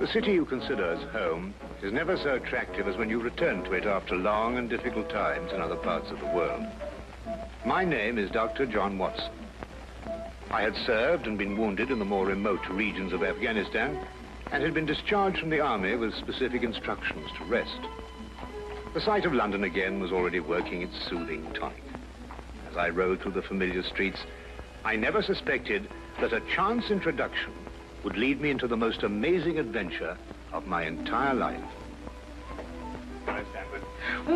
The city you consider as home is never so attractive as when you return to it after long and difficult times in other parts of the world. My name is Dr. John Watson. I had served and been wounded in the more remote regions of Afghanistan and had been discharged from the army with specific instructions to rest. The sight of London again was already working its soothing tonic. As I rode through the familiar streets, I never suspected that a chance introduction would lead me into the most amazing adventure of my entire life. Hi, Stanford.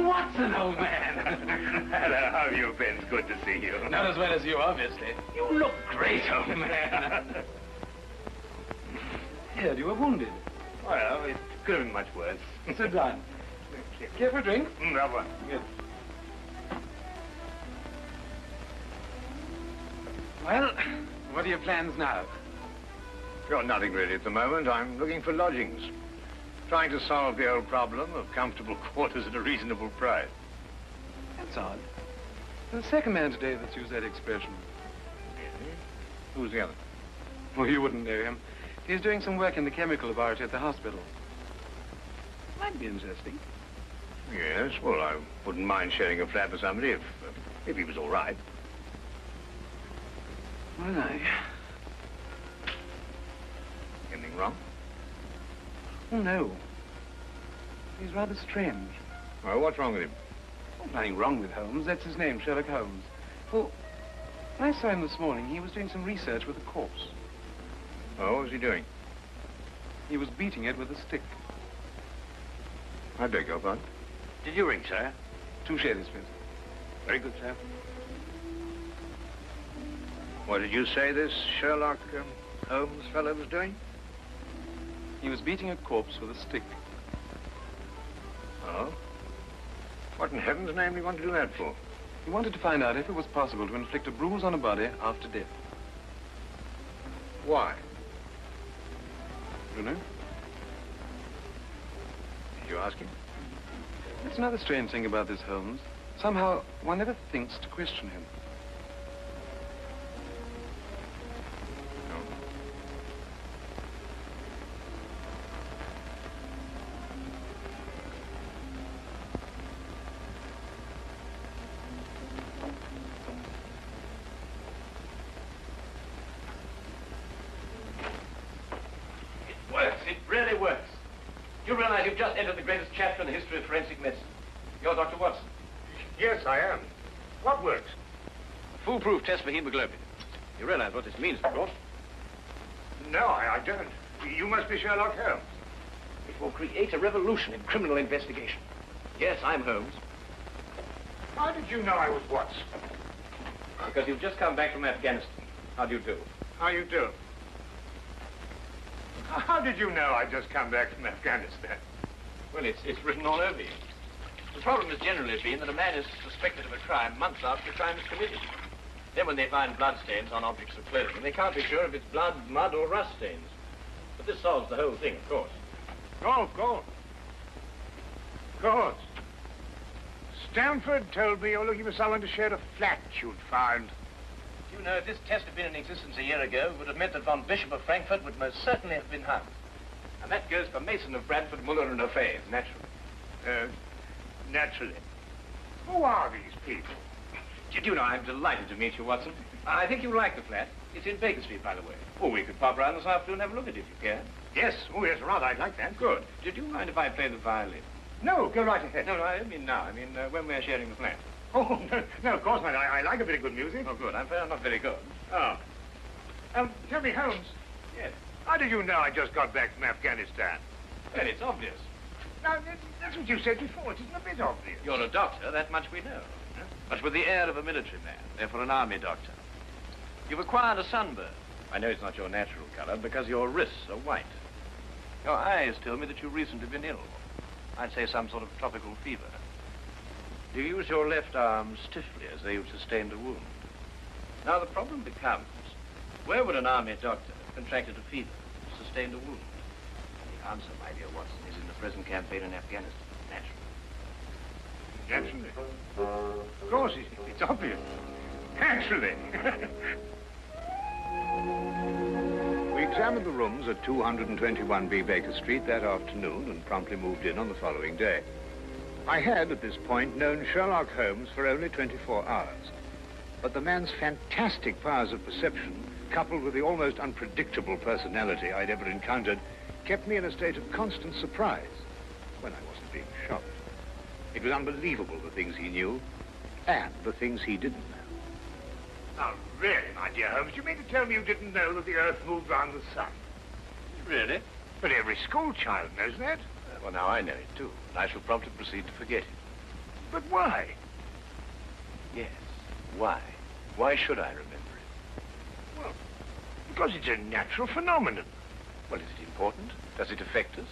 Watson, old man. Hello, how have you been? It's good to see you. Not as well as you, obviously. You look great, old man. Heard you were wounded. Well, it could have been much worse. Sit down. Care for a drink? Have one. Good. Well, what are your plans now? Got nothing really at the moment. I'm looking for lodgings. Trying to solve the old problem of comfortable quarters at a reasonable price. That's odd. The second man today that's used that expression. Really? Who's the other? Well, you wouldn't know him. He's doing some work in the chemical laboratory at the hospital. Might be interesting. Yes, well, I wouldn't mind sharing a flat with somebody if he was all right. Well, Anything wrong? Oh, no. He's rather strange. Well, what's wrong with him? Oh, nothing wrong with Holmes. That's his name, Sherlock Holmes. Well, when I saw him this morning, he was doing some research with a corpse. Oh, what was he doing? He was beating it with a stick. I beg your pardon? Did you ring, sir? 2 shillings, please. Very good, sir. What did you say this Sherlock Holmes fellow was doing? He was beating a corpse with a stick. Oh? What in heaven's name do you want to do that for? He wanted to find out if it was possible to inflict a bruise on a body after death. Why? You know? Did you ask him? That's another strange thing about this Holmes. Somehow, one never thinks to question him. No. It works. It really works. You realize you've just entered the greatest chapter in the history of forensic medicine. You're Dr. Watson. Yes, I am. What works? A foolproof test for hemoglobin. You realize what this means, of course. No, I don't. You must be Sherlock Holmes. It will create a revolution in criminal investigation. Yes, I'm Holmes. How did you know I was Watson? Because you've just come back from Afghanistan. How do you do? How you do? How did you know I'd just come back from Afghanistan? Well, it's written all over you. The problem has generally been that a man is suspected of a crime months after the crime is committed. Then when they find bloodstains on objects of clothing, they can't be sure if it's blood, mud, or rust stains. But this solves the whole thing, of course. Oh, of course. Of course. Stanford told me you're looking for someone to share a flat you'd found. You know, if this test had been in existence a year ago, it would have meant that von Bishop of Frankfurt would most certainly have been hung. And that goes for Mason of Bradford, Muller, and O'Fay, naturally. Naturally. Who are these people? Did you know, I'm delighted to meet you, Watson. I think you'll like the flat. It's in Baker Street, by the way. Oh, we could pop round this afternoon and have a look at it if you care. Yes. Oh, yes, rather. I'd like that. Good. Did you mind if I play the violin? No, go right ahead. No, I don't mean now. I mean when we're sharing the flat. Oh, no, of course not. I like a bit of good music. Oh, good. I'm not very good. Oh. Tell me, Holmes. Yes. How did you know I just got back from Afghanistan? Well, it's obvious. Now, that's what you said before. It isn't a bit obvious. You're a doctor, that much we know. But with the air of a military man, therefore an army doctor. You've acquired a sunburn. I know it's not your natural color because your wrists are white. Your eyes tell me that you've recently been ill. I'd say some sort of tropical fever. You use your left arm stiffly as though you've sustained a wound. Now the problem becomes, where would an army doctor have contracted a fever, sustained a wound? The answer, my dear Watson, is in the present campaign in Afghanistan, naturally. Naturally. Of course, it's obvious. Naturally. We examined the rooms at 221B Baker Street that afternoon and promptly moved in on the following day. I had, at this point, known Sherlock Holmes for only 24 hours. But the man's fantastic powers of perception, coupled with the almost unpredictable personality I'd ever encountered, kept me in a state of constant surprise when I wasn't being shocked. It was unbelievable, the things he knew and the things he didn't know. Now, really, my dear Holmes, you mean to tell me you didn't know that the Earth moved round the sun? Really? But every schoolchild knows that. Well, now I know it, too. And I shall promptly proceed to forget it. But why? Yes. Why? Why should I remember it? Well, because it's a natural phenomenon. Well, is it important? Does it affect us?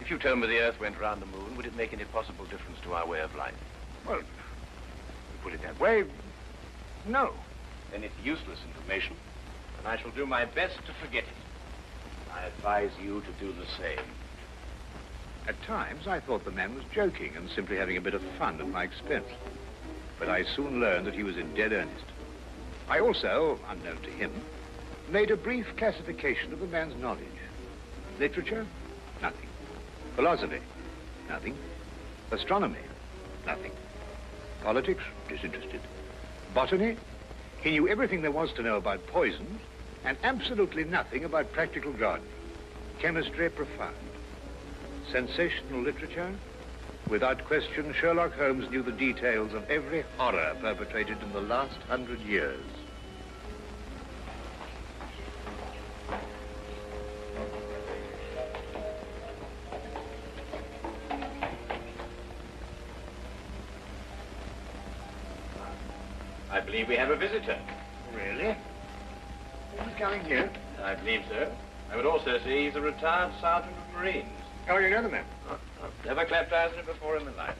If you told me the Earth went round the moon, would it make any possible difference to our way of life? Well, to put it that way, no. Then it's useless information, and I shall do my best to forget it. I advise you to do the same. At times, I thought the man was joking and simply having a bit of fun at my expense. But I soon learned that he was in dead earnest. I also, unknown to him, made a brief classification of the man's knowledge. Literature? Nothing. Philosophy? Nothing. Astronomy? Nothing. Politics? Disinterested. Botany? He knew everything there was to know about poisons and absolutely nothing about practical gardening. Chemistry? Profound. Sensational literature? Without question, Sherlock Holmes knew the details of every horror perpetrated in the last 100 years. I believe we have a visitor. Really? Who's coming here? I believe so. I would also say he's a retired sergeant of Marines. Oh, you know the man? I've never clapped eyes on him before in my life.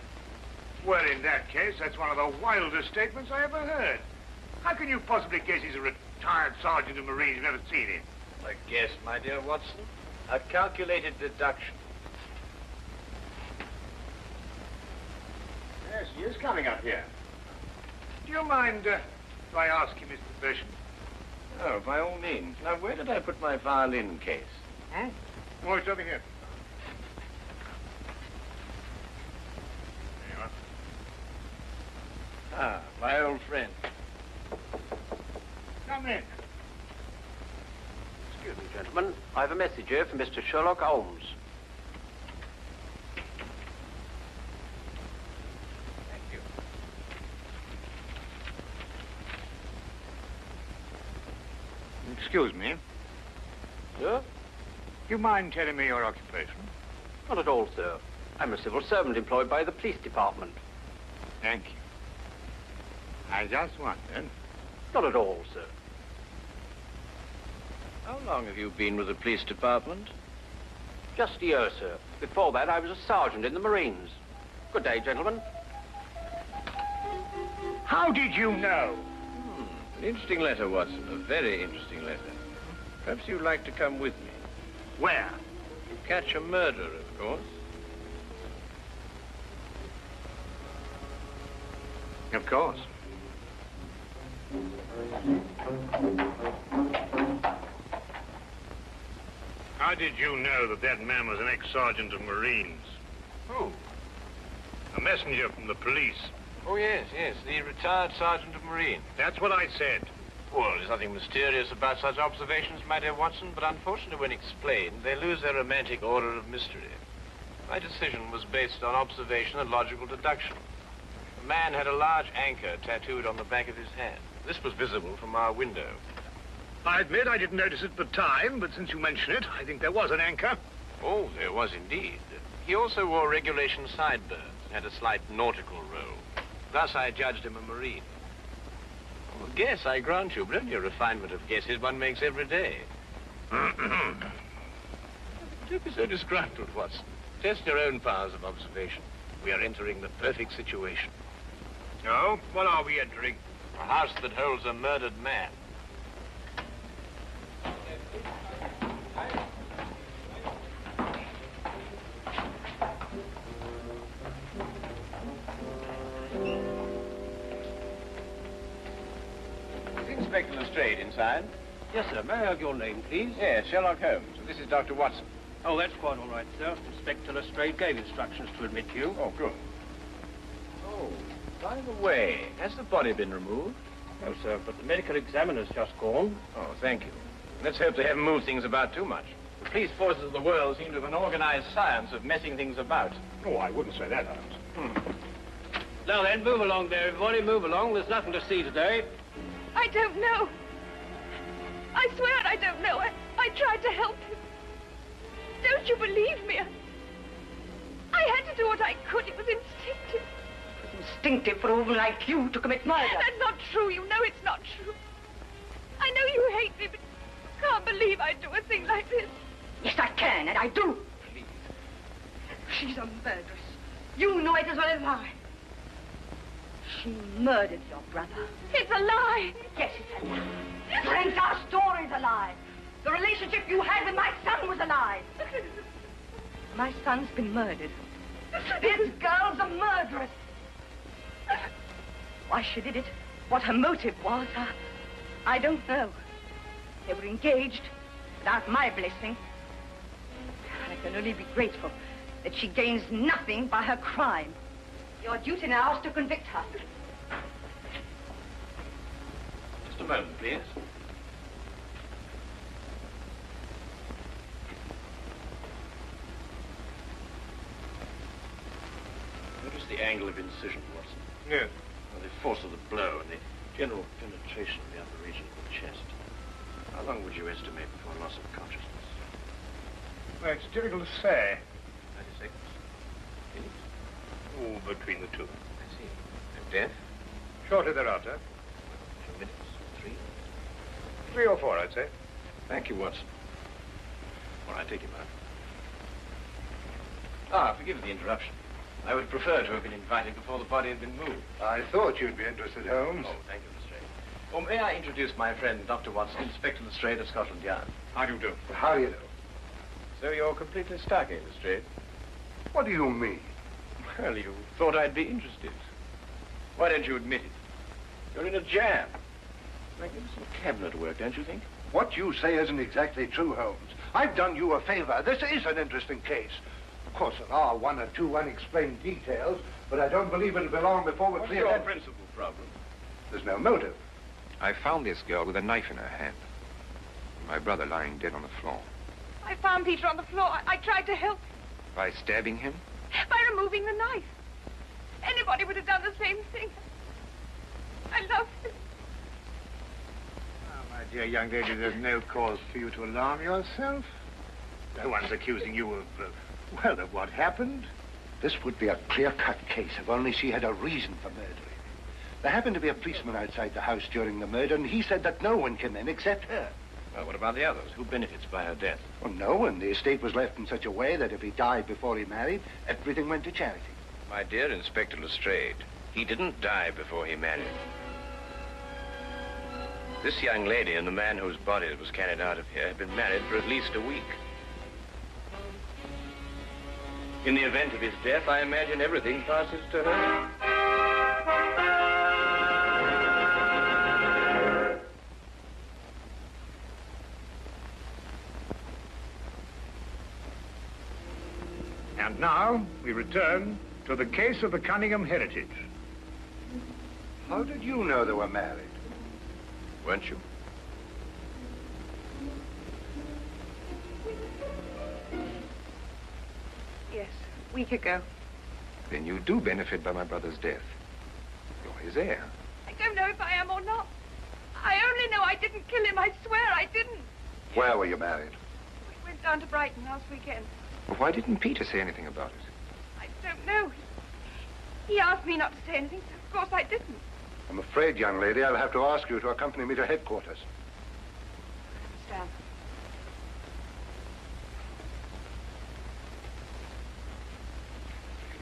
Well, in that case, that's one of the wildest statements I ever heard. How can you possibly guess he's a retired sergeant of Marines? You've never seen him. A guess, my dear Watson. A calculated deduction. Yes, he is coming up here. Do you mind if I ask you his profession? Oh, by all means. Now, where did I put my violin case? Hmm? Oh, it's over here. There you are. Ah, my old friend. Come in. Excuse me, gentlemen. I have a message here from Mr. Sherlock Holmes. Thank you. Excuse me. Sir? Do you mind telling me your occupation? Not at all, sir. I'm a civil servant employed by the police department. Thank you. I just wondered. Not at all, sir. How long have you been with the police department? Just a year, sir. Before that, I was a sergeant in the Marines. Good day, gentlemen. How did you know? An interesting letter, Watson. A very interesting letter. Perhaps you'd like to come with me. Where? To catch a murderer, of course. Of course. How did you know that that man was an ex-sergeant of Marines? Who? A messenger from the police. Oh, yes, the retired sergeant of Marines. That's what I said. Well, there's nothing mysterious about such observations, my dear Watson, but unfortunately, when explained, they lose their romantic order of mystery. My decision was based on observation and logical deduction. The man had a large anchor tattooed on the back of his hand. This was visible from our window. I admit I didn't notice it at the time, but since you mention it, I think there was an anchor. Oh, there was indeed. He also wore regulation sideburns and had a slight nautical roll. Thus, I judged him a Marine. Well, guess, I grant you, but only a refinement of guesses one makes every day. Don't be so disgruntled, Watson. Test your own powers of observation. We are entering the perfect situation. Oh, what are we entering? A house that holds a murdered man. Is Inspector Lestrade inside? Yes, sir. May I have your name, please? Yes, Sherlock Holmes. This is Dr. Watson. Oh, that's quite all right, sir. Inspector Lestrade gave instructions to admit you. Oh, good. Oh, by the way, has the body been removed? No, sir, but the medical examiner's just gone. Oh, thank you. Let's hope they haven't moved things about too much. The police forces of the world seem to have an organized science of messing things about. Oh, I wouldn't say that, Holmes. Now then, move along there, everybody. Move along. There's nothing to see today. I don't know. I swear I don't know. I tried to help him. Don't you believe me? I had to do what I could. It was instinctive. It was instinctive for a woman like you to commit murder. That's not true. You know it's not true. I know you hate me, but you can't believe I'd do a thing like this. Yes, I can, and I do. Please. She's a murderess. You know it as well as I. She murdered your brother. It's a lie. Yes, it's a lie. Your entire story's a lie. The relationship you had with my son was a lie. My son's been murdered. This girl's a murderess. Why she did it, what her motive was, I don't know. They were engaged without my blessing. I can only be grateful that she gains nothing by her crime. Your duty now is to convict her. Just a moment, please. Notice the angle of incision, Watson. Yes. Well, the force of the blow and the general penetration of the upper region of the chest. How long would you estimate before loss of consciousness? Well, it's difficult to say. 30 seconds? Minutes? Oh, between the two. I see. And death? Shortly thereafter. 2 minutes? 3? 3 or 4, I'd say. Thank you, Watson. All right, take him out. Forgive the interruption. I would prefer to have been invited before the body had been moved. I thought you'd be interested, Holmes. Oh, thank you, Lestrade. Well, may I introduce my friend, Dr. Watson, Inspector Lestrade of Scotland Yard? How do you do? How do you do? So you're completely stuck, eh, Lestrade? What do you mean? Well, you thought I'd be interested. Why don't you admit it? You're in a jam. Magnificent cabinet work, don't you think? What you say isn't exactly true, Holmes. I've done you a favor. This is an interesting case. Of course, there are 1 or 2 unexplained details, but I don't believe it'll be long before we're What's clear. your principal problem? There's no motive. I found this girl with a knife in her hand. My brother lying dead on the floor. I found Peter on the floor. I tried to help By stabbing him? by removing the knife. Anybody would have done the same thing. I love him. Oh, my dear young lady, there's no cause for you to alarm yourself. No one's accusing you of, well, of what happened. This would be a clear-cut case if only she had a reason for murdering him. There happened to be a policeman outside the house during the murder, and he said that no one came in except her. Well, what about the others? Who benefits by her death? Well, no one. The estate was left in such a way that if he died before he married, everything went to charity. My dear Inspector Lestrade, he didn't die before he married. This young lady and the man whose body was carried out of here had been married for at least a week. In the event of his death, I imagine everything passes to her. And now we return to the case of the Cunningham heritage. How did you know they were married? Weren't you? Yes, a week ago. Then you do benefit by my brother's death. You're his heir. I don't know if I am or not. I only know I didn't kill him. I swear I didn't. Where were you married? We went down to Brighton last weekend. Well, why didn't Peter say anything about it? I don't know. He asked me not to say anything, so of course I didn't. I'm afraid, young lady, I'll have to ask you to accompany me to headquarters. Stand.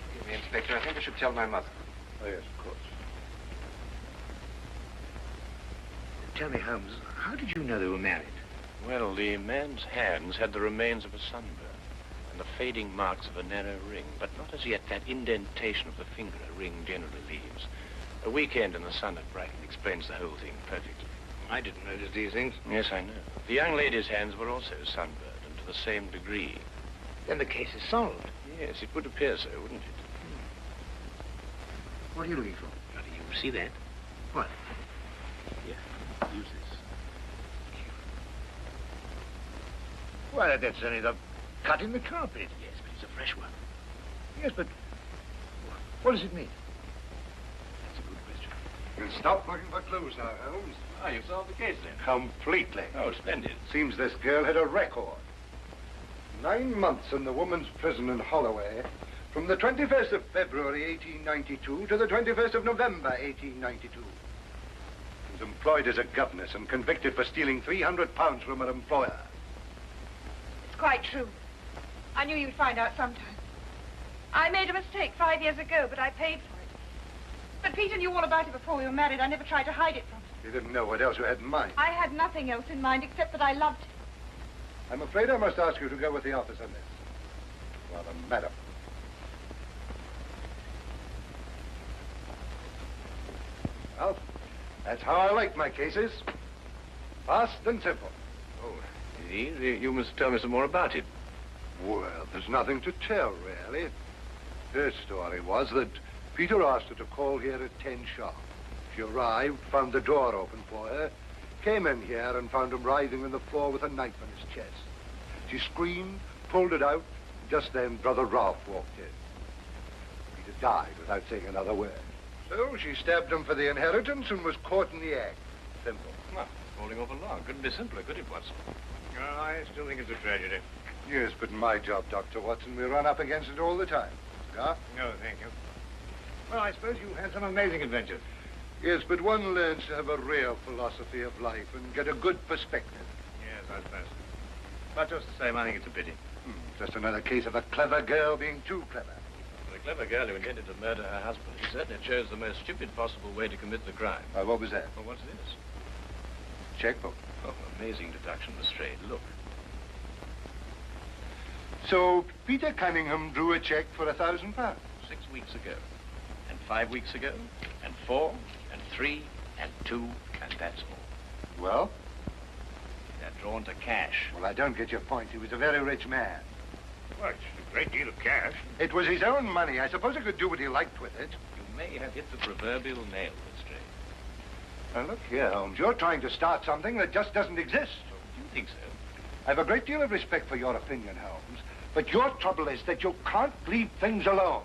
Excuse me, Inspector. I think I should tell my mother. Oh, yes, of course. Tell me, Holmes, how did you know they were married? Well, the man's hands had the remains of a sunburn and the fading marks of a narrow ring, but not as yet that indentation of the finger a ring generally leaves. A weekend in the sun at Brighton explains the whole thing perfectly. I didn't notice these things. Yes, I know. The young lady's hands were also sunburned, and to the same degree. Then the case is solved. Yes, it would appear so, wouldn't it? What are you looking for? How do you see that? What? Here, use this. Why, that's only the cut in the carpet. Yes, but it's a fresh one. Yes, but what does it mean? That's a good question. We'll stop looking for clues now, Holmes. Ah, you've solved the case then. Completely. Oh, splendid. Seems this girl had a record. 9 months in the woman's prison in Holloway, from the 21st of February, 1892, to the 21st of November, 1892. She was employed as a governess and convicted for stealing £300 from her employer. It's quite true. I knew you'd find out sometime. I made a mistake 5 years ago, but I paid for it. But Peter knew all about it before we were married. I never tried to hide it from him. You didn't know what else you had in mind. I had nothing else in mind except that I loved him. I'm afraid I must ask you to go with the office on this. Rather, madam. Well, that's how I like my cases. Fast and simple. Oh, indeed. You must tell me some more about it. Well, there's nothing to tell, really. Her story was that Peter asked her to call here at 10 sharp. She arrived, found the door open for her, came in here and found him writhing on the floor with a knife in his chest. She screamed, pulled it out. Just then, Brother Ralph walked in. Peter died without saying another word. So she stabbed him for the inheritance and was caught in the act. Simple. Well, falling off a log. Couldn't be simpler, could it, Watson? Oh, I still think it's a tragedy. Yes, but in my job, Dr. Watson, we run up against it all the time. Cigar? No, thank you. Well, I suppose you've had some amazing adventures. Yes, but one learns to have a real philosophy of life and get a good perspective. Yes, I suppose. But just the same, I think it's a pity. Just another case of a clever girl being too clever. The clever girl who intended to murder her husband, he certainly chose the most stupid possible way to commit the crime. What was that? Well, what's this? Checkbook. Oh, amazing deduction, Lestrade. Look. So Peter Cunningham drew a check for £1,000. 6 weeks ago, and 5 weeks ago, and 4, and 3, and 2, and that's all. Well? They're drawn to cash. Well, I don't get your point. He was a very rich man. Well, it's a great deal of cash. It was his own money. I suppose he could do what he liked with it. You may have hit the proverbial nail, Lestrade. Now, look here, Holmes. You're trying to start something that just doesn't exist. Do you think so? I have a great deal of respect for your opinion, Holmes. But your trouble is that you can't leave things alone.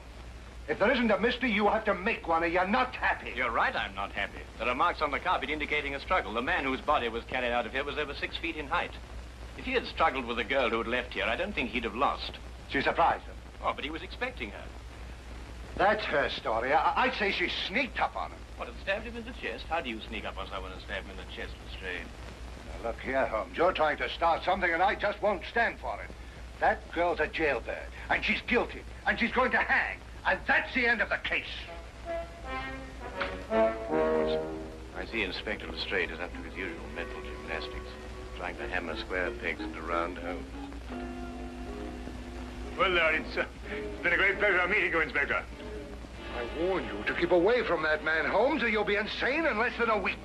If there isn't a mystery, you have to make one, or you're not happy. You're right, I'm not happy. There are marks on the carpet indicating a struggle. The man whose body was carried out of here was over 6 feet in height. If he had struggled with the girl who had left here, I don't think he'd have lost. She surprised him. Oh, but he was expecting her. That's her story. I'd say she sneaked up on him. What, had stabbed him in the chest? How do you sneak up on someone and stab him in the chest, Lestrade? Now, look here, Holmes. You're trying to start something, and I just won't stand for it. That girl's a jailbird, and she's guilty, and she's going to hang. And that's the end of the case. I see Inspector Lestrade is up to his usual mental gymnastics, trying to hammer square pegs into round holes. Well, Lord, it's been a great pleasure meeting you, Inspector. I warn you to keep away from that man, Holmes, or you'll be insane in less than a week.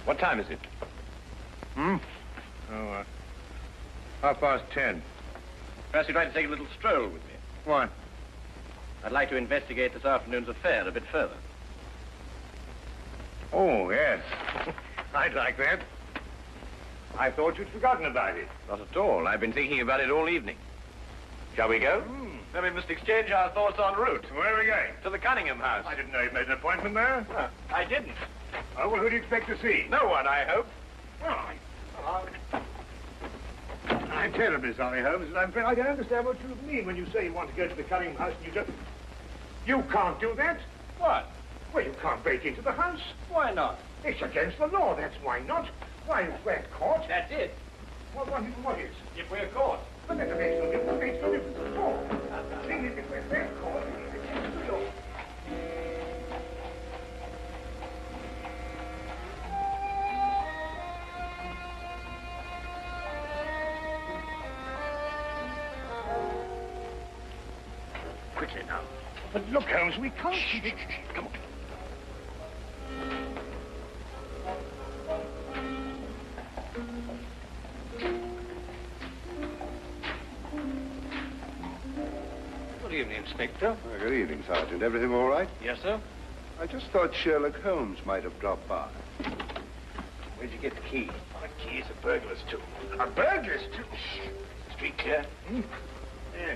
What time is it? Oh, 10:30. Perhaps you'd like to take a little stroll with me. Why? I'd like to investigate this afternoon's affair a bit further. Oh, yes. I'd like that. I thought you'd forgotten about it. Not at all. I've been thinking about it all evening. Shall we go? Then we must exchange our thoughts en route. Where are we going? To the Cunningham house. I didn't know you'd made an appointment there. I didn't. Oh, well, who do you expect to see? No one, I hope. Well, I'm terribly sorry, Holmes, and I'm afraid I don't understand what you mean when you say you want to go to the Cunningham house and you just... You can't do that. What? Well, you can't break into the house. Why not? It's against the law, that's why not. Why, if we're caught... That's it. What is? If we're caught. But that makes no difference. Makes no difference at all. The thing is, if we're caught, it's against the law. quickly now. But look, Holmes, we can't... Come on. Good evening, Inspector. Good evening, Sergeant. Everything all right? Yes, sir. I just thought Sherlock Holmes might have dropped by. Where'd you get the key? The key's a burglar's too. A burglar's too? Street clear? Yeah.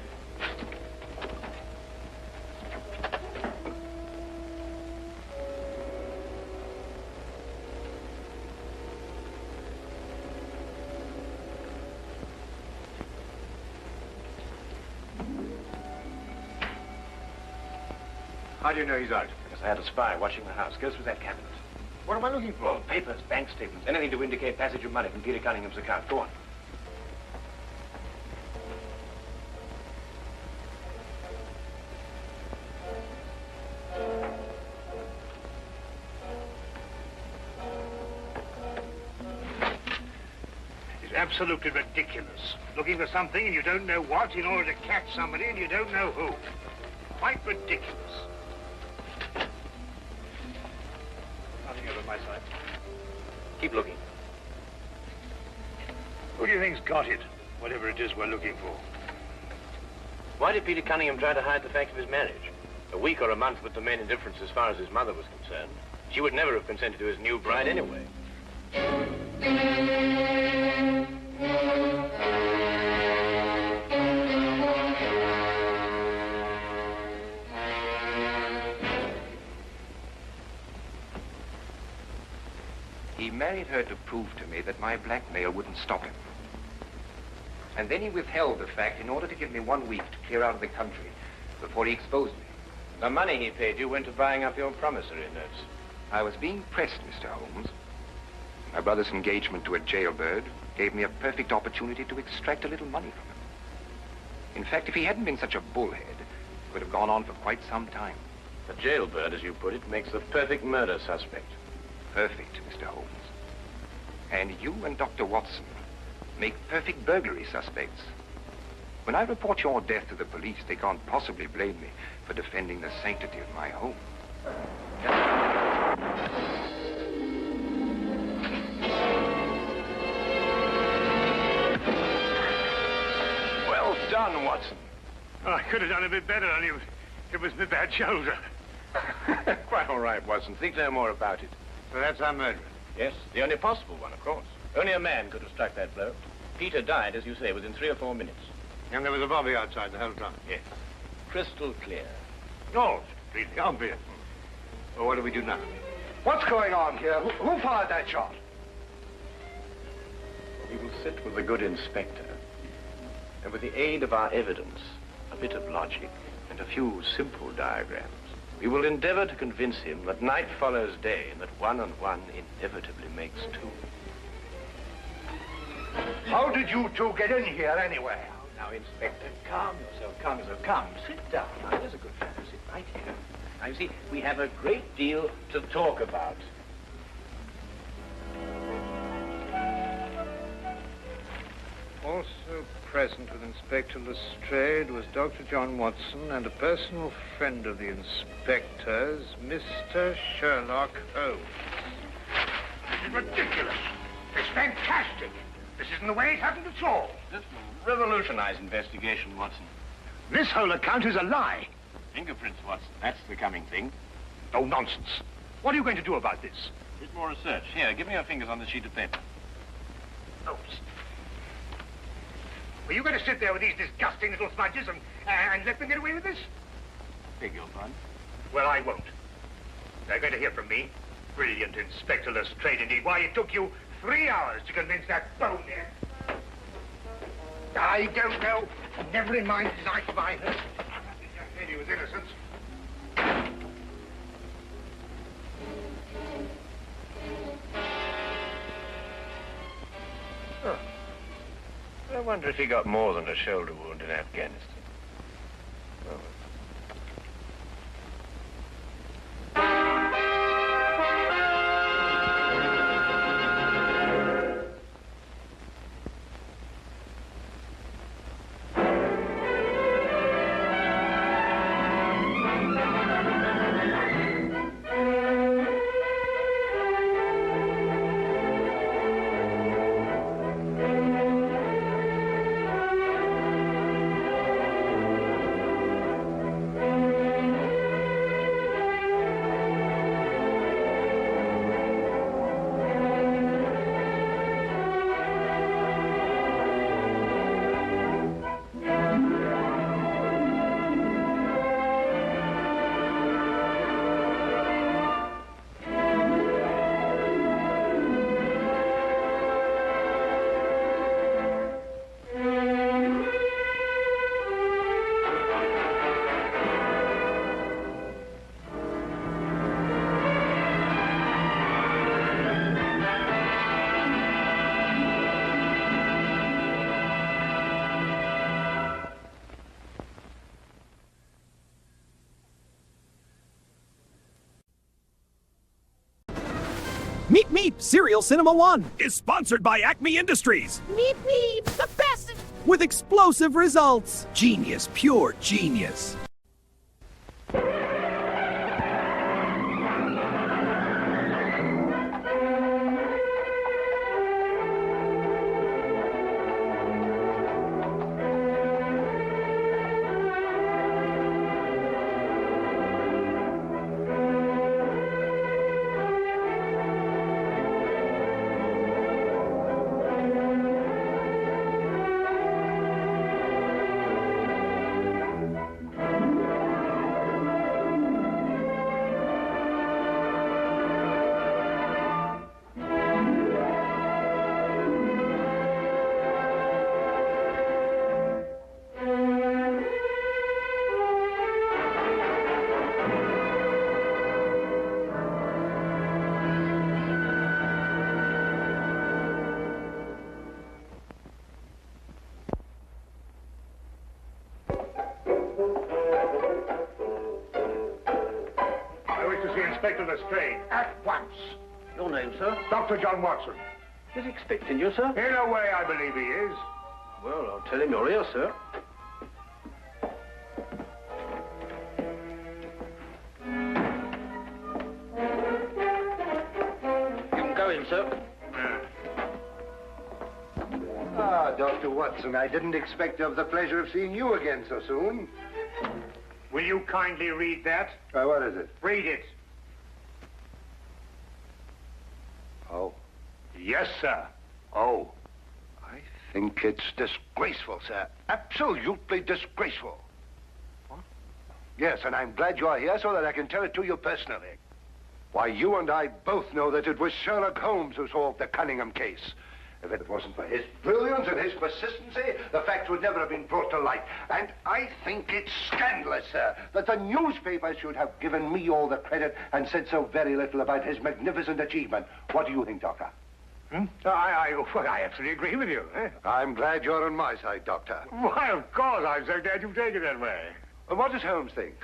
How do you know he's out? Because I had a spy watching the house. Go through that cabinet. What am I looking for? Oh, papers, bank statements, anything to indicate passage of money from Peter Cunningham's account. Go on. It's absolutely ridiculous. Looking for something and you don't know what in order to catch somebody and you don't know who. Quite ridiculous. Nothing over my side. Keep looking. Who do you think's got it? Whatever it is we're looking for. Why did Peter Cunningham try to hide the fact of his marriage? A week or a month would remain indifference as far as his mother was concerned. She would never have consented to his new bride anyway. He married her to prove to me that my blackmail wouldn't stop him. And then he withheld the fact in order to give me 1 week to clear out of the country before he exposed me. The money he paid you went to buying up your promissory notes. I was being pressed, Mr. Holmes. My brother's engagement to a jailbird gave me a perfect opportunity to extract a little money from him. In fact, if he hadn't been such a bullhead, it would have gone on for quite some time. The jailbird, as you put it, makes the perfect murder suspect. Perfect, Mr. Holmes. And you and Dr. Watson make perfect burglary suspects. When I report your death to the police, they can't possibly blame me for defending the sanctity of my home. Well done, Watson. Oh, I could have done a bit better, only it was my bad shoulder. Quite all right, Watson. Think no more about it. So that's our murderer. Yes, the only possible one, of course. Only a man could have struck that blow. Peter died, as you say, within 3 or 4 minutes. And there was a bobby outside the whole time. Yes. Crystal clear. No, completely obvious. Well, what do we do now? What's going on here? Who fired that shot? We will sit with the good inspector, and with the aid of our evidence, a bit of logic, and a few simple diagrams, we will endeavor to convince him that night follows day, and that 1 and 1 inevitably makes 2. How did you two get in here anyway? Now, Inspector, calm yourself, calm yourself. Come, sit down. Now, there's a good fellow. Sit right here. Now, you see, we have a great deal to talk about. Also present with Inspector Lestrade was Dr. John Watson and a personal friend of the inspector's, Mr. Sherlock Holmes. This is ridiculous. It's fantastic. This isn't the way it happened at all. This will revolutionize investigation, Watson. This whole account is a lie. Fingerprints, Watson. That's the coming thing. Oh, nonsense. What are you going to do about this? A bit more research. Here, give me your fingers on this sheet of paper. Oh, are you going to sit there with these disgusting little smudges and let them get away with this? Beg your pardon? Well, I won't. They're going to hear from me. Brilliant Inspector Lestrade, indeed. Why, it took you 3 hours to convince that bonehead. I don't know. Never in mind his life I heard. I said he was innocent. Oh. I wonder if he got more than a shoulder wound in Afghanistan. Oh. Meep Meep Serial Cinema 1 is sponsored by Acme Industries. Meep Meep, the best! With explosive results. Genius, pure genius. Inspector Lestrade, at once. Your name, sir? Dr. John Watson. He's expecting you, sir. In a way, I believe he is. Well, I'll tell him you're here, sir. You can go in, sir. Ah, Dr. Watson, I didn't expect to have the pleasure of seeing you again so soon. Will you kindly read that? What is it? Read it. Oh. Yes, sir. Oh. I think it's disgraceful, sir. Absolutely disgraceful. What? Yes, and I'm glad you're here so that I can tell it to you personally. Why, you and I both know that it was Sherlock Holmes who solved the Cunningham case. If it wasn't for his brilliance and his persistency, the facts would never have been brought to light. And I think it's scandalous, sir, that the newspapers should have given me all the credit and said so very little about his magnificent achievement. What do you think, Doctor? I absolutely agree with you. I'm glad you're on my side, Doctor. Why, of course. I'm so glad you take it that way. And what does Holmes think?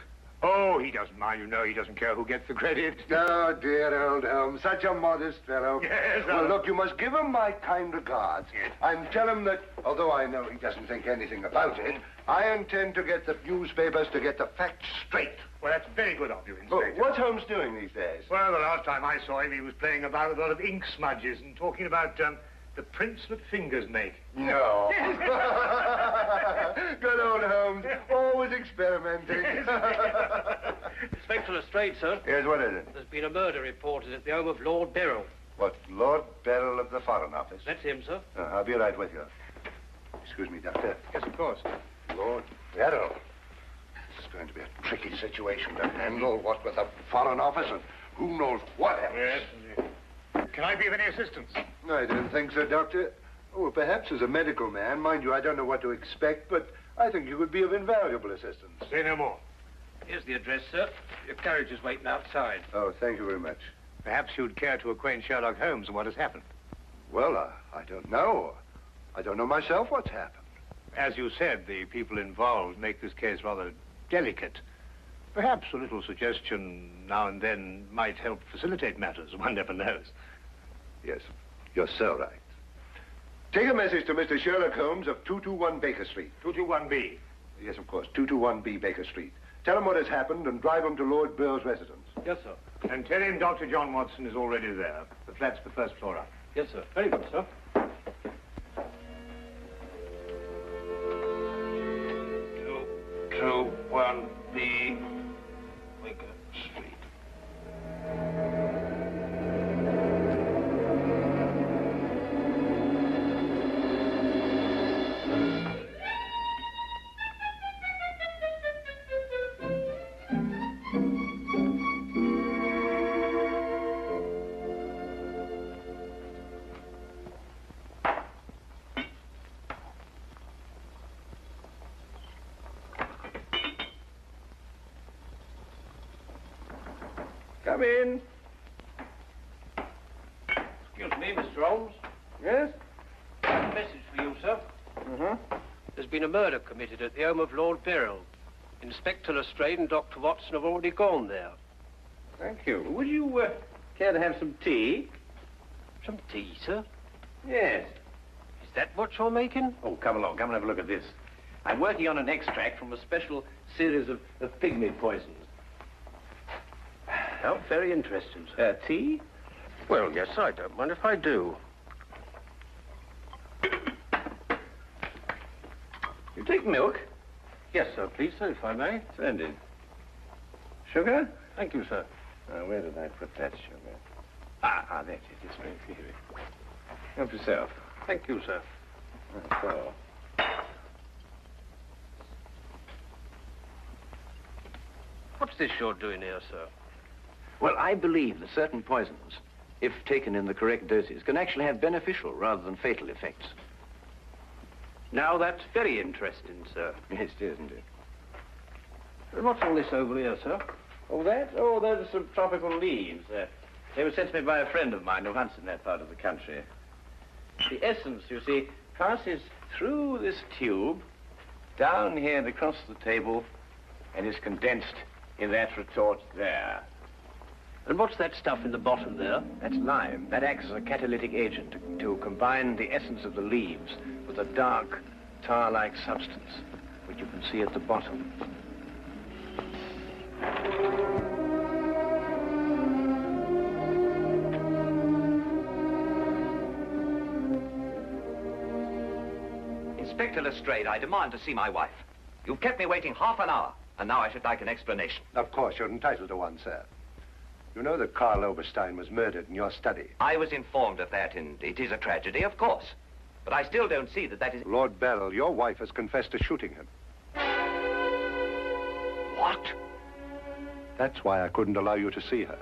Oh, he doesn't mind. You know, he doesn't care who gets the credit. Oh, dear old Holmes. Such a modest fellow. Yes. Well, look, you must give him my kind regards. Yes. And tell him that, although I know he doesn't think anything about it, I intend to get the newspapers to get the facts straight. Well, that's very good of you, Inspector. Oh, what's Holmes doing these days? Well, the last time I saw him, he was playing about with a lot of ink smudges and talking about the prints that fingers make. No. Good old Holmes. Always experimenting. Inspector Lestrade, sir. Yes, what is it? There's been a murder reported at the home of Lord Beryl. What, Lord Beryl of the Foreign Office? That's him, sir. I'll be right with you. Excuse me, Doctor. Yes, of course. Lord Beryl. It's going to be a tricky situation to handle, what with the Foreign Office and who knows what else. Yes. Can I be of any assistance? No, I don't think so, Doctor. Oh, perhaps as a medical man. Mind you, I don't know what to expect, but I think you would be of invaluable assistance. Say no more. Here's the address, sir. Your carriage is waiting outside. Oh, thank you very much. Perhaps you'd care to acquaint Sherlock Holmes with what has happened. Well, I don't know. I don't know myself what's happened. As you said, the people involved make this case rather delicate. Perhaps a little suggestion now and then might help facilitate matters. One never knows. Yes, you're so right. Take a message to Mr. Sherlock Holmes of 221 Baker Street. 221B. Yes, of course, 221B Baker Street. Tell him what has happened and drive him to Lord Beryl's residence. Yes, sir. And tell him Dr. John Watson is already there. The flat's the first floor up. Yes, sir. Very good, sir. 221B Baker Street. Come in. Excuse me, Mr. Holmes. Yes? A message for you, sir. There's been a murder committed at the home of Lord Beryl. Inspector Lestrade and Dr. Watson have already gone there. Thank you. Would you care to have some tea? Some tea, sir? Yes. Is that what you're making? Oh, come along. Come and have a look at this. I'm working on an extract from a special series of pygmy poisons. Oh, very interesting, sir. Tea? Well, yes, I don't mind if I do. You take milk? Yes, sir, please, sir, if I may. Splendid. Sugar? Thank you, sir. Where did I put that sugar? That's it. It's right here. Help yourself. Thank you, sir. So. What's this you're doing here, sir? Well, I believe that certain poisons, if taken in the correct doses, can actually have beneficial rather than fatal effects. Now, that's very interesting, sir. Yes, it is, isn't it? What's all this over here, sir? Oh, that? Oh, those are some tropical leaves. They were sent to me by a friend of mine who hunts in that part of the country. The essence, you see, passes through this tube, down here and across the table, and is condensed in that retort there. And what's that stuff in the bottom there? That's lime. That acts as a catalytic agent to combine the essence of the leaves with a dark, tar-like substance, which you can see at the bottom. Inspector Lestrade, I demand to see my wife. You've kept me waiting half an hour, and now I should like an explanation. Of course, you're entitled to one, sir. You know that Karl Oberstein was murdered in your study. I was informed of that, and it is a tragedy, of course. But I still don't see that is... Lord Beryl, your wife has confessed to shooting him. What? That's why I couldn't allow you to see her.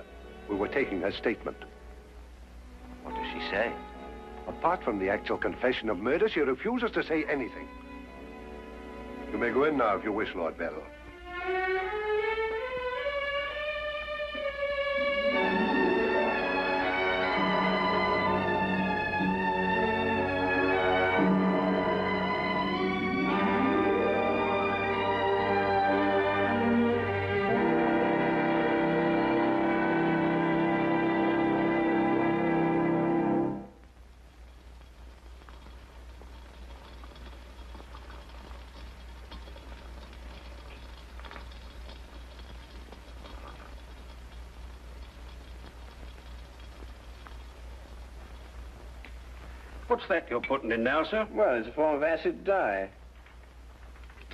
We were taking her statement. What does she say? Apart from the actual confession of murder, she refuses to say anything. You may go in now if you wish, Lord Beryl. What's that you're putting in now, sir? Well, it's a form of acid dye.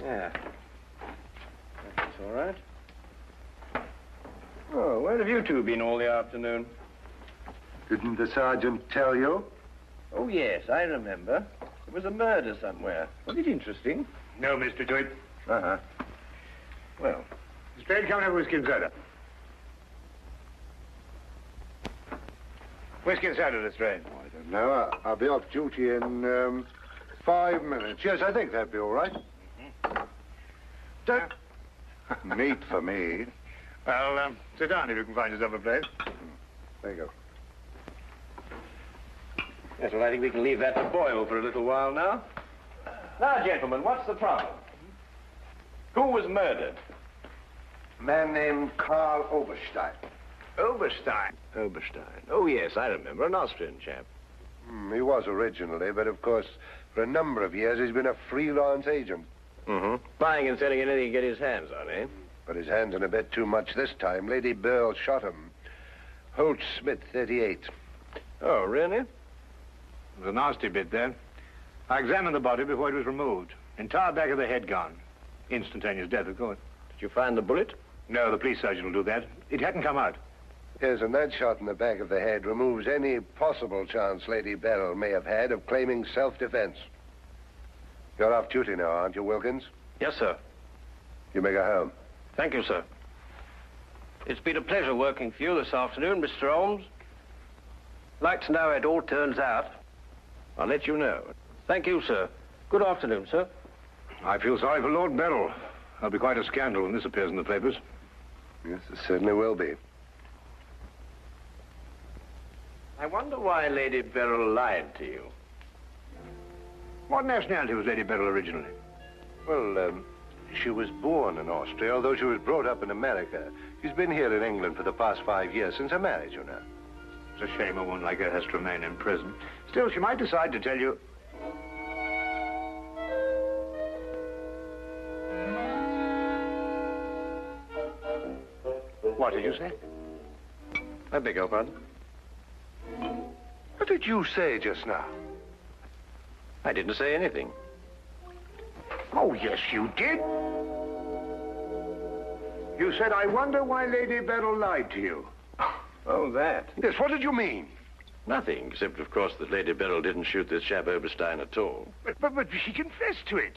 Yeah. That's all right. Oh, where have you two been all the afternoon? Didn't the sergeant tell you? Oh, yes, I remember. There was a murder somewhere. Was it interesting? No, Mr. Doyle. Uh-huh. Well. Lestrade, come and have a whiskey and soda. Whiskey and soda, Lestrade. Oh, I don't know. I'll be off duty in 5 minutes. Yes, I think that'd be all right. Neat for me. Well, sit down if you can find yourself a place. There you go. Yes, well, I think we can leave that to boil for a little while now. Now, gentlemen, what's the problem? Who was murdered? A man named Karl Oberstein. Oberstein. Oberstein. Oh, yes, I remember. An Austrian chap. He was originally, but of course, for a number of years, he's been a freelance agent. Mm-hmm. Buying and selling anything he can get his hands on, eh? But his hands in a bit too much this time. Lady Burl shot him. Holt Smith, 38. Oh, really? It was a nasty bit there. I examined the body before it was removed. Entire back of the head gone. Instantaneous death, of course. Did you find the bullet? No, the police surgeon will do that. It hadn't come out. Yes, and that shot in the back of the head removes any possible chance Lady Beryl may have had of claiming self-defense. You're off duty now, aren't you, Wilkins? Yes, sir. You may go home. Thank you, sir. It's been a pleasure working for you this afternoon, Mr. Holmes. I'd like to know how it all turns out. I'll let you know. Thank you, sir. Good afternoon, sir. I feel sorry for Lord Beryl. There'll be quite a scandal when this appears in the papers. Yes, it certainly will be. I wonder why Lady Beryl lied to you. What nationality was Lady Beryl originally? Well, she was born in Austria, although she was brought up in America. She's been here in England for the past 5 years, since her marriage, you know. It's a shame a woman like her has to remain in prison. Still, she might decide to tell you... What did you say? I beg your pardon? What did you say just now? I didn't say anything. Oh, yes, you did. You said, I wonder why Lady Beryl lied to you. Oh, that? Yes, what did you mean? Nothing, except, of course, that Lady Beryl didn't shoot this chap Oberstein at all. But she confessed to it.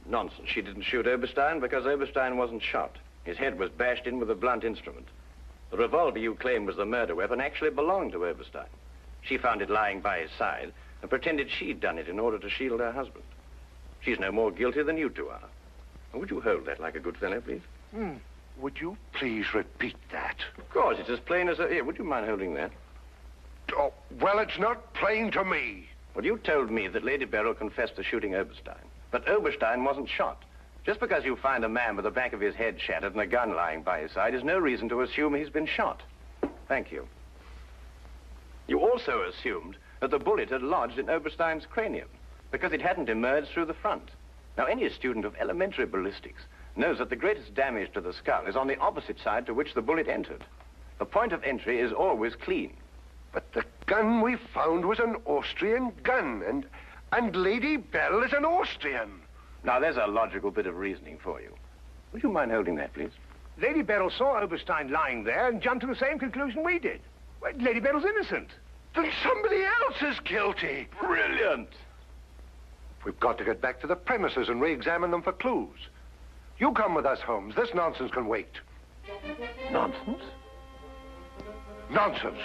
Nonsense. She didn't shoot Oberstein because Oberstein wasn't shot. His head was bashed in with a blunt instrument. The revolver you claim was the murder weapon actually belonged to Oberstein. She found it lying by his side and pretended she'd done it in order to shield her husband. She's no more guilty than you two are. Would you hold that like a good fellow, please? Would you please repeat that? Of course, it's as plain as a... Here, would you mind holding that? Oh, well, it's not plain to me. Well, you told me that Lady Beryl confessed to shooting Oberstein. But Oberstein wasn't shot. Just because you find a man with the back of his head shattered and a gun lying by his side is no reason to assume he's been shot. Thank you. You also assumed that the bullet had lodged in Oberstein's cranium because it hadn't emerged through the front. Now, any student of elementary ballistics knows that the greatest damage to the skull is on the opposite side to which the bullet entered. The point of entry is always clean. But the gun we found was an Austrian gun, and Lady Beryl is an Austrian. Now, there's a logical bit of reasoning for you. Would you mind holding that, please? Lady Beryl saw Oberstein lying there and jumped to the same conclusion we did. Well, Lady Beryl's innocent. Then somebody else is guilty. Brilliant. We've got to get back to the premises and re-examine them for clues. You come with us, Holmes. This nonsense can wait. Nonsense? Nonsense.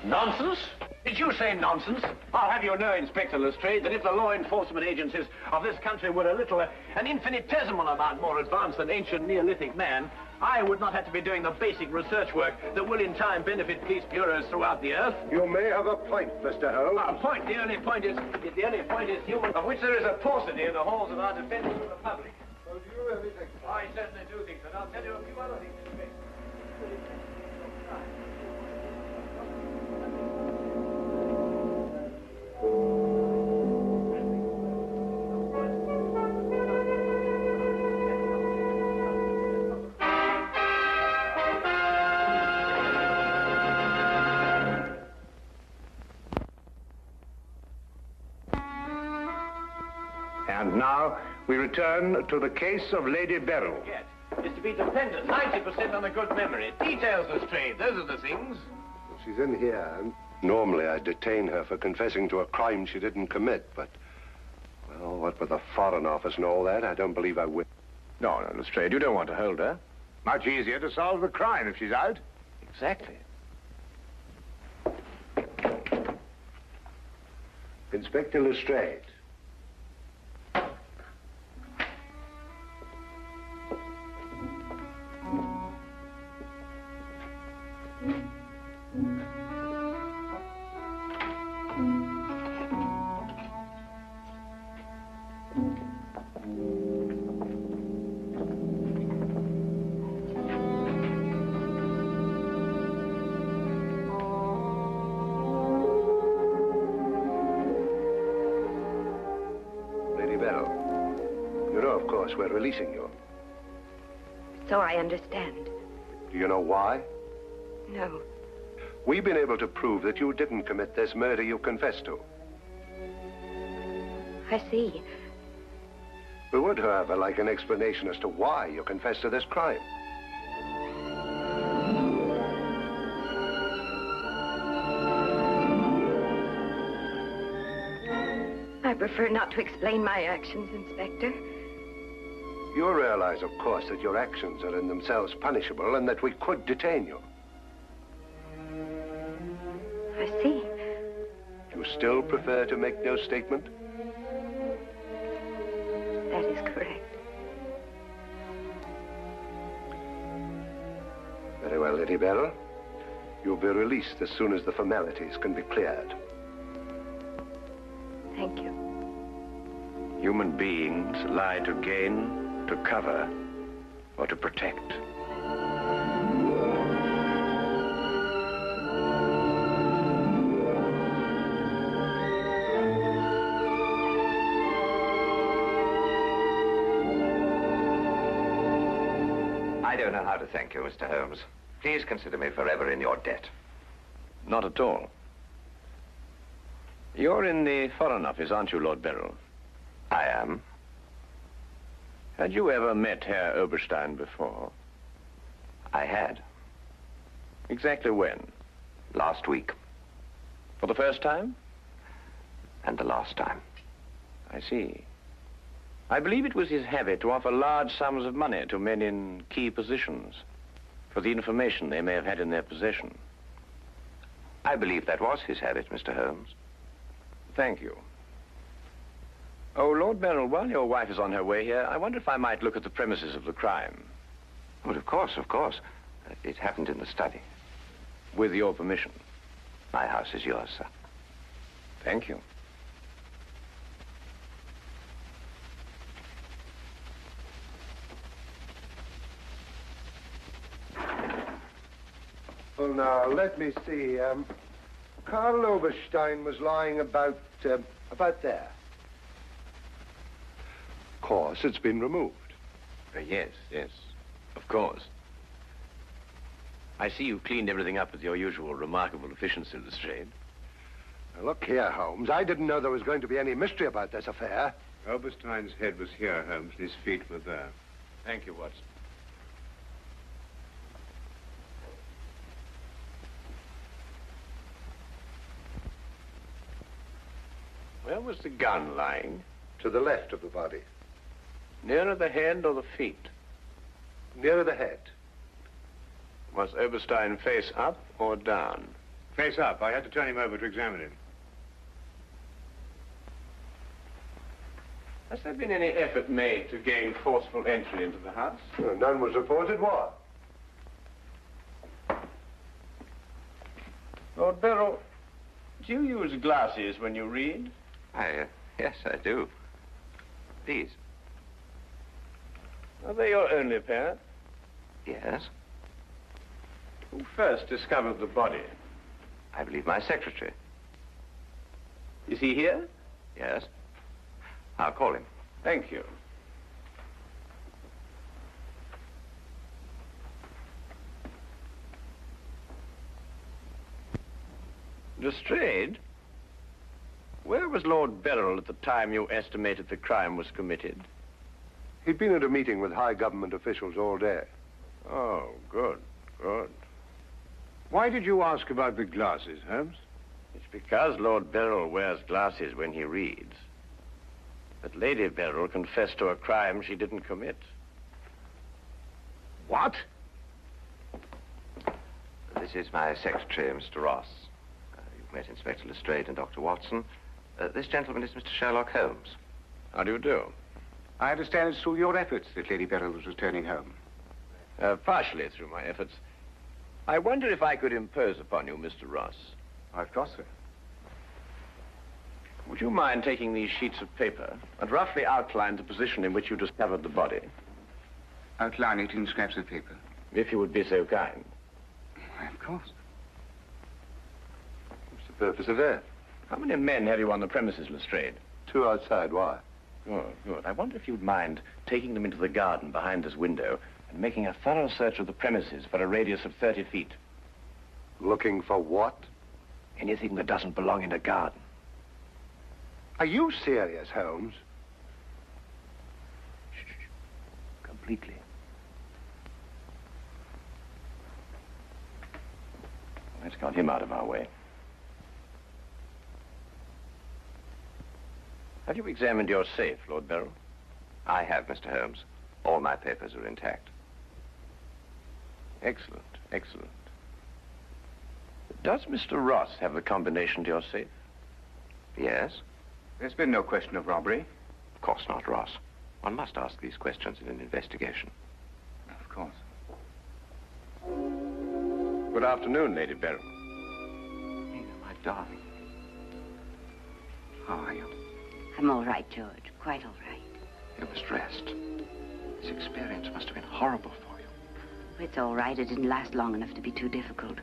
Nonsense? Did you say nonsense? I'll have you know, Inspector Lestrade, that if the law enforcement agencies of this country were an infinitesimal amount more advanced than ancient Neolithic man, I would not have to be doing the basic research work that will in time benefit police bureaus throughout the earth. You may have a point, Mr. Holmes. A point? The only point is human, of which there is a paucity in the halls of our defense republic. So do you really think so? I certainly do think so. And I'll tell you a few other things, Inspector. And now we return to the case of Lady Beryl. Yes, is to be dependent 90% on a good memory. Details, Lestrade, those are the things. She's in here. Normally I'd detain her for confessing to a crime she didn't commit, but... Well, what with the Foreign Office and all that, I don't believe I will. No, Lestrade, you don't want to hold her. Much easier to solve the crime if she's out. Exactly. Inspector Lestrade. We're releasing you. So I understand. Do you know why? No. We've been able to prove that you didn't commit this murder you confessed to. I see. We would, however, like an explanation as to why you confessed to this crime. I prefer not to explain my actions, Inspector. You realize, of course, that your actions are in themselves punishable and that we could detain you. I see. You still prefer to make no statement? That is correct. Very well, Lady Beryl. You'll be released as soon as the formalities can be cleared. Thank you. Human beings lie to gain, to cover, or to protect. I don't know how to thank you, Mr. Holmes. Please consider me forever in your debt. Not at all. You're in the Foreign Office, aren't you, Lord Beryl? I am. Had you ever met Herr Oberstein before? I had. Exactly when? Last week. For the first time? And the last time. I see. I believe it was his habit to offer large sums of money to men in key positions for the information they may have had in their possession. I believe that was his habit, Mr. Holmes. Thank you. Oh, Lord Beryl, while your wife is on her way here, I wonder if I might look at the premises of the crime. Well, of course, of course. It happened in the study. With your permission. My house is yours, sir. Thank you. Well, now, let me see. Karl Oberstein was lying about there. Of course, it's been removed. Yes, yes, of course. I see you cleaned everything up with your usual remarkable efficiency, Lestrade. Now, look here, Holmes. I didn't know there was going to be any mystery about this affair. Oberstein's head was here, Holmes, and his feet were there. Thank you, Watson. Where was the gun lying? To the left of the body. Nearer the head or the feet? Nearer the head. Was Oberstein face up or down? Face up. I had to turn him over to examine him. Has there been any effort made to gain forceful entry into the house? Well, none was reported. What? Lord Beryl, do you use glasses when you read? Yes, I do. Please. Are they your only pair? Yes. Who first discovered the body? I believe my secretary. Is he here? Yes. I'll call him. Thank you. Lestrade, where was Lord Beryl at the time you estimated the crime was committed? He'd been at a meeting with high government officials all day. Oh, good, good. Why did you ask about the glasses, Holmes? It's because Lord Beryl wears glasses when he reads that Lady Beryl confessed to a crime she didn't commit. What? This is my secretary, Mr. Ross. You've met Inspector Lestrade and Dr. Watson. This gentleman is Mr. Sherlock Holmes. How do you do? I understand it's through your efforts that Lady Beryl was returning home. Partially through my efforts. I wonder if I could impose upon you, Mr. Ross. Of course, sir. Would you mind taking these sheets of paper and roughly outline the position in which you discovered the body? Outline it in scraps of paper. If you would be so kind. Of course. What's the purpose of that? How many men have you on the premises, Lestrade? 2 outside. Why? Good, good. I wonder if you'd mind taking them into the garden behind this window and making a thorough search of the premises for a radius of 30 feet. Looking for what? Anything that doesn't belong in a garden. Are you serious, Holmes? Shh. Completely. Let's got him out of our way. Have you examined your safe, Lord Beryl? I have, Mr. Holmes. All my papers are intact. Excellent, excellent. Does Mr. Ross have the combination to your safe? Yes? There's been no question of robbery. Of course not, Ross. One must ask these questions in an investigation. Of course. Good afternoon, Lady Beryl. Nina, my darling. How are you? I'm all right, George. Quite all right. You must rest. This experience must have been horrible for you. It's all right. It didn't last long enough to be too difficult.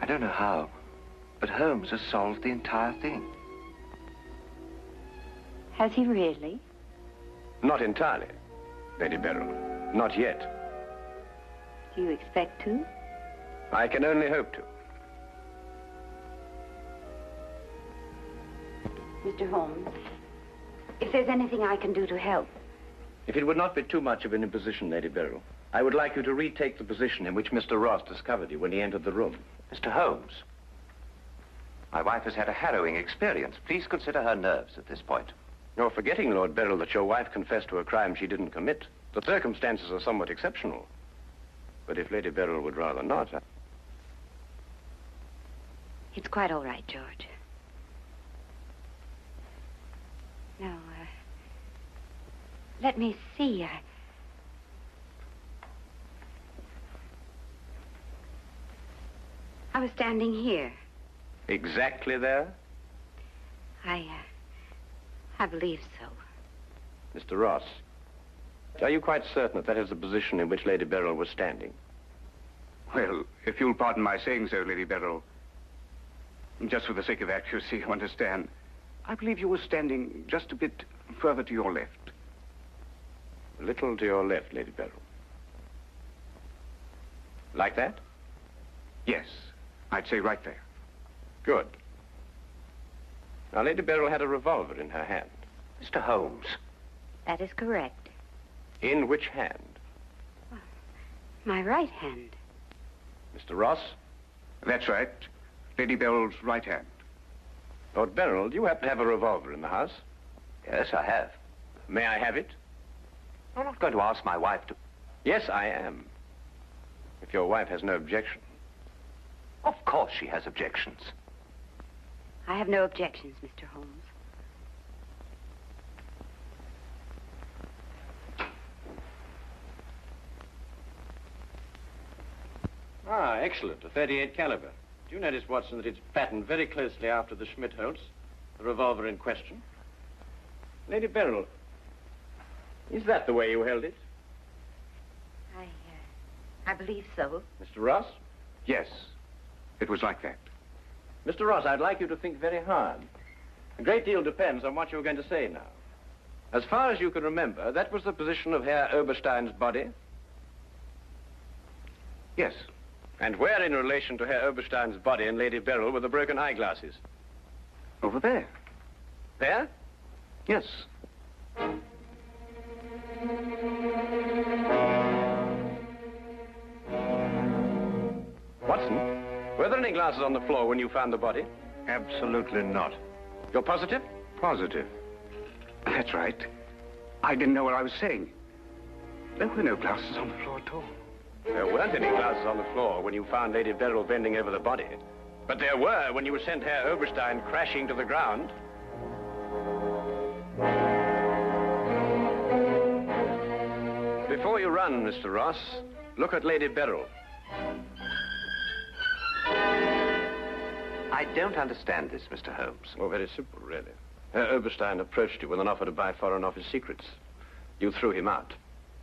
I don't know how, but Holmes has solved the entire thing. Has he really? Not entirely, Lady Beryl. Not yet. Do you expect to? I can only hope to. Mr. Holmes, if there's anything I can do to help. If it would not be too much of an imposition, Lady Beryl, I would like you to retake the position in which Mr. Ross discovered you when he entered the room. Mr. Holmes, my wife has had a harrowing experience. Please consider her nerves at this point. You're forgetting, Lord Beryl, that your wife confessed to a crime she didn't commit. The circumstances are somewhat exceptional. But if Lady Beryl would rather not... It's quite all right, George. No, let me see. I was standing here. Exactly there? I believe so. Mr. Ross, are you quite certain that that is the position in which Lady Beryl was standing? Well, if you'll pardon my saying so, Lady Beryl, just for the sake of accuracy, you understand, I believe you were standing just a bit further to your left. A little to your left, Lady Beryl. Like that? Yes, I'd say right there. Good. Now, Lady Beryl had a revolver in her hand. Mr. Holmes. That is correct. In which hand? My right hand. Mr. Ross? That's right. Lady Beryl's right hand. Lord Beryl, do you happen to have a revolver in the house? Yes, I have. May I have it? I'm not going to ask my wife to... Yes, I am. If your wife has no objection. Of course she has objections. I have no objections, Mr. Holmes. Ah, excellent. A .38 caliber. Do you notice, Watson, that it's patterned very closely after the Schmidt-Holtz, the revolver in question? Lady Beryl, is that the way you held it? I believe so. Mr. Ross? Yes, it was like that. Mr. Ross, I'd like you to think very hard. A great deal depends on what you're going to say now. As far as you can remember, that was the position of Herr Oberstein's body? Yes. And where in relation to Herr Oberstein's body and Lady Beryl were the broken eyeglasses? Over there. There? Yes. Watson, were there any glasses on the floor when you found the body? Absolutely not. You're positive? Positive. That's right. I didn't know what I was saying. There were no glasses on the floor at all. There weren't any glasses on the floor when you found Lady Beryl bending over the body. But there were when you sent Herr Oberstein crashing to the ground. Before you run, Mr. Ross, look at Lady Beryl. I don't understand this, Mr. Holmes. Oh, very simple, really. Herr Oberstein approached you with an offer to buy Foreign Office secrets. You threw him out.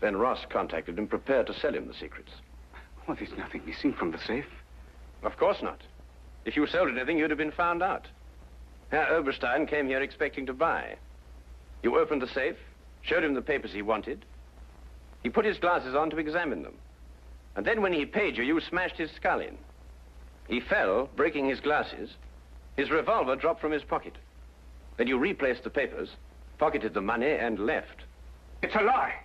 Then Ross contacted him, prepared to sell him the secrets. Well, there's nothing missing from the safe. Of course not. If you sold anything, you'd have been found out. Herr Oberstein came here expecting to buy. You opened the safe, showed him the papers he wanted. He put his glasses on to examine them. And then when he paid you, you smashed his skull in. He fell, breaking his glasses. His revolver dropped from his pocket. Then you replaced the papers, pocketed the money, and left. It's a lie.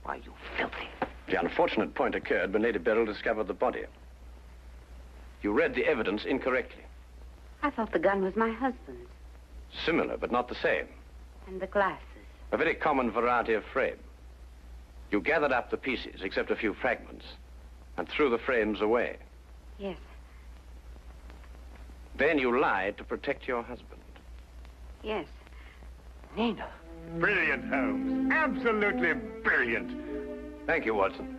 Why, you filthy... The unfortunate point occurred when Lady Beryl discovered the body. You read the evidence incorrectly. I thought the gun was my husband's. Similar, but not the same. And the glasses. A very common variety of frame. You gathered up the pieces, except a few fragments, and threw the frames away. Yes. Then you lied to protect your husband. Yes. Nina. Brilliant, Holmes. Absolutely brilliant. Thank you, Watson.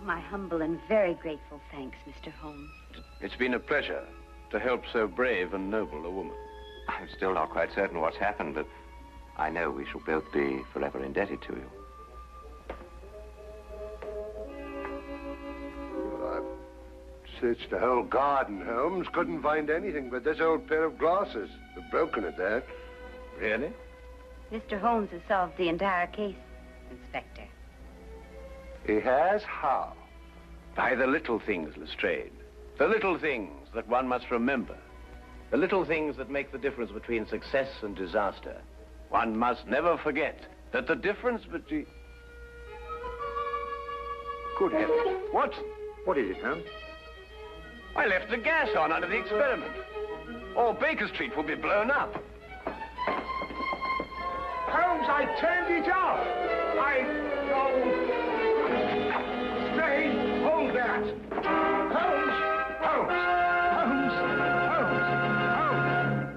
My humble and very grateful thanks, Mr. Holmes. It's been a pleasure to help so brave and noble a woman. I'm still not quite certain what's happened, but I know we shall both be forever indebted to you. Well, I'm searched the whole garden, Holmes. Couldn't find anything but this old pair of glasses. They're broken at that. Really? Mr. Holmes has solved the entire case, Inspector. He has? How? By the little things, Lestrade. The little things that one must remember. The little things that make the difference between success and disaster. One must never forget that the difference between... Good heavens. What? What is it, Holmes? I left the gas on under the experiment. All Baker Street will be blown up. Holmes, I turned it off. Stay, hold that. Holmes, Holmes, Holmes, Holmes, Holmes.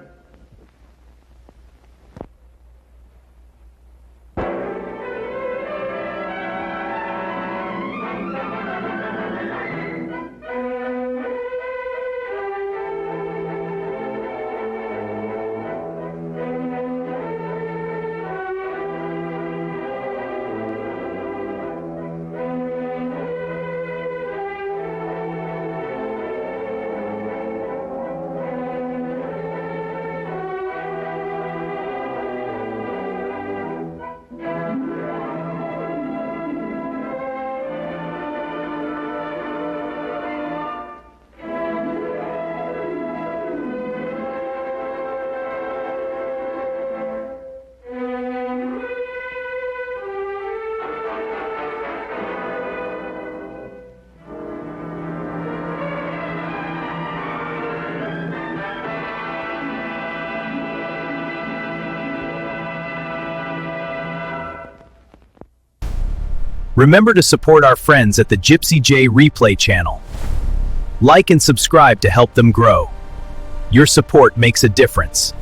Remember to support our friends at the Gypsy J Replay channel. Like and subscribe to help them grow. Your support makes a difference.